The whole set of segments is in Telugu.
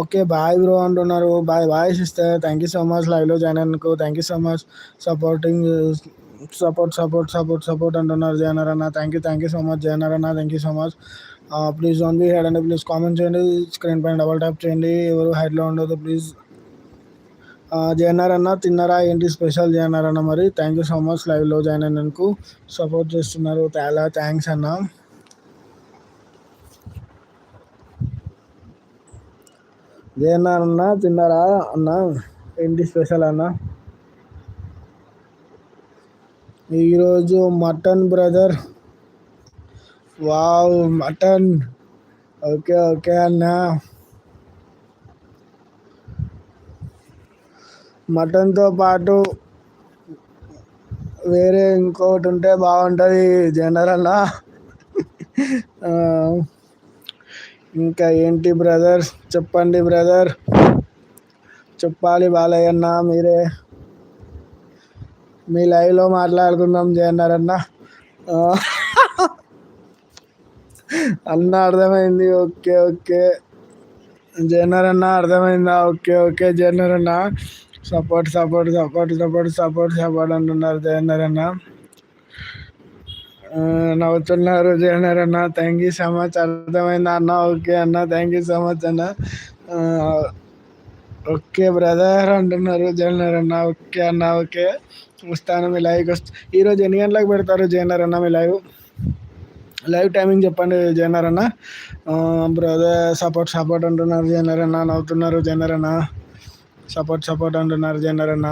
ఓకే. బాయ్ బ్రో అంటున్నారు. Bye bye sister. Thank you so much లైవ్‌లో జాయిన్ అయినందుకు. Thank you so much supporting support అంటున్నారు జయనర్ అన్న. థ్యాంక్ యూ సో మచ్ జయనర్ అన్న. Thank you so much. Please don't be hide అండి. ప్లీజ్ కామెంట్ చేయండి. స్క్రీన్ పైన డబుల్ ట్యాప్ చేయండి. ఎవరు హైడ్లో ఉండదు ప్లీజ్. జయనర్ అన్న తిన్నారా ఏంటి స్పెషల్ జయనర్ అన్న? మరి థ్యాంక్ యూ సో మచ్ లైవ్‌లో జాయిన్ అయినందుకు. సపోర్ట్ చేస్తున్నారు. చాలా థ్యాంక్స్ అన్న. జయనర్ అన్న తిన్నారా అన్న? ఏంటి స్పెషల్ అన్న? ఈరోజు mutton brother. Wow mutton. Okay okay అన్న. మటన్తో పాటు వేరే ఇంకోటి ఉంటే బాగుంటుంది జనరల్. ఇంకా ఏంటి బ్రదర్ చెప్పండి బ్రదర్. చెప్పాలి బాలయ్య అన్న మీరే. మీ లైవ్లో మాట్లాడుకుందాం జయన్నర్ అన్న. అన్న అర్థమైంది. ఓకే ఓకే జయన్నర్ అన్న అర్థమైందా? ఓకే ఓకే జయన్నర్ అన్న. సపోర్ట్ అంటున్నారు జయన్నర్ అన్న. నవ్వుతున్నారు జయన్నర్ అన్న. Thank you so much. అర్థమైందా అన్న? ఓకే అన్న. థ్యాంక్ యూ సో మచ్ అన్న. ఓకే బ్రదర్ అంటున్నారు జయన్నర్ అన్న. ఓకే అన్న. ఓకే వస్తాను మీ లైవ్కి ఈరోజు ఎన్ని గంటలకు పెడతారు జయన్నర్ అన్న మీ లైవ్ టైమింగ్ చెప్పండి జయన్నర్ అన్న. బ్రదర్ సపోర్ట్ అంటున్నారు జయన్నర్ అన్న. నవ్వుతున్నారు జయన్నర్ అన్న. సపోర్ట్ అంటున్నారు జయన్నర్ అన్న.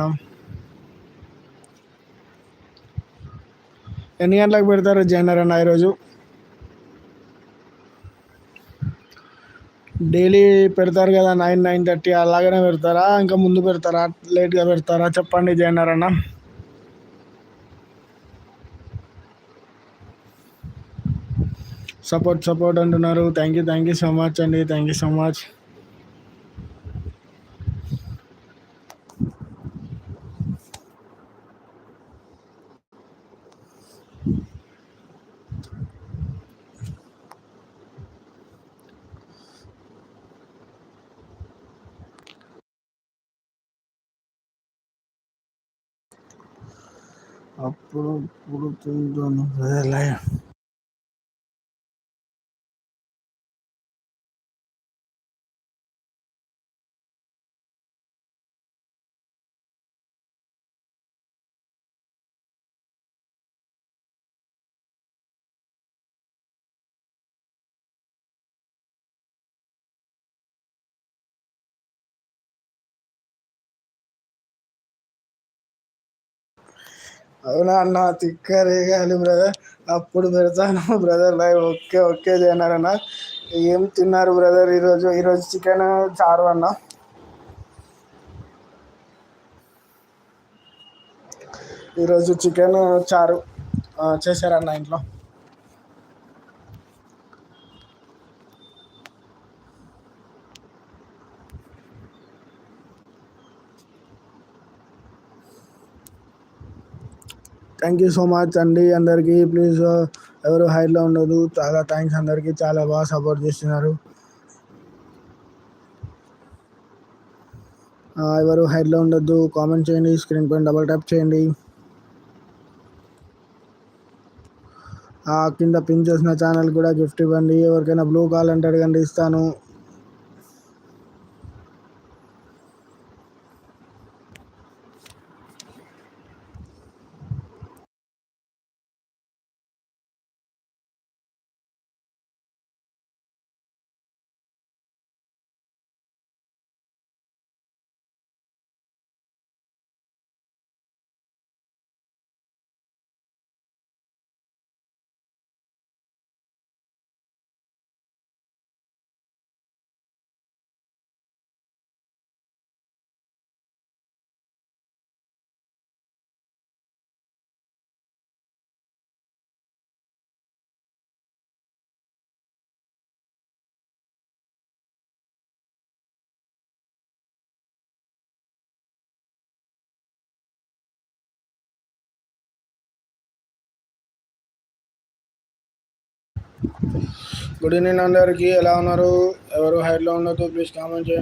ఎన్ని గంటలకు పెడతారు జయన్నర్ అన్న ఈరోజు? డైలీ పెడతారు కదా 9:30 అలాగనే పెడతారా? ఇంకా ముందు పెడతారా? లేట్గా పెడతారా? చెప్పండి జయన్నర్ అన్న. సపోర్ట్ అంటున్నారు. థ్యాంక్ యూ సో మచ్ అండి. Thank you so much. అప్పుడు తింటాను అవునా అన్న. తిక్కరేగాలి బ్రదర్. అప్పుడు పెడతాను బ్రదర్ లైవ్. ఓకే జయన్నర్ అన్న. ఏం తిన్నారు బ్రదర్ ఈరోజు చికెన్ చారు అన్న. ఈరోజు చికెన్ చారు చేశారన్న ఇంట్లో. థ్యాంక్ యూ సో మచ్ అండి అందరికీ. ప్లీజ్ ఎవరు హైడ్లో ఉండదు. చాలా థ్యాంక్స్ అందరికీ. చాలా బాగా సపోర్ట్ చేస్తున్నారు. ఎవరు హైడ్లో ఉండొద్దు. కామెంట్ చేయండి. స్క్రీన్ పైన డబుల్ ట్యాప్ చేయండి. కింద పిన్ చేసిన ఛానల్ కూడా గిఫ్ట్ ఇవ్వండి. ఎవరికైనా బ్లూ కాల్ అంటే అడగండి, ఇస్తాను. గుడ్ ఈవినింగ్ అందరికీ. ఎలా ఉన్నారు? ఎవరు హైడ్లో ఉండొద్దు. ప్లీజ్ కామెంట్ చేయండి.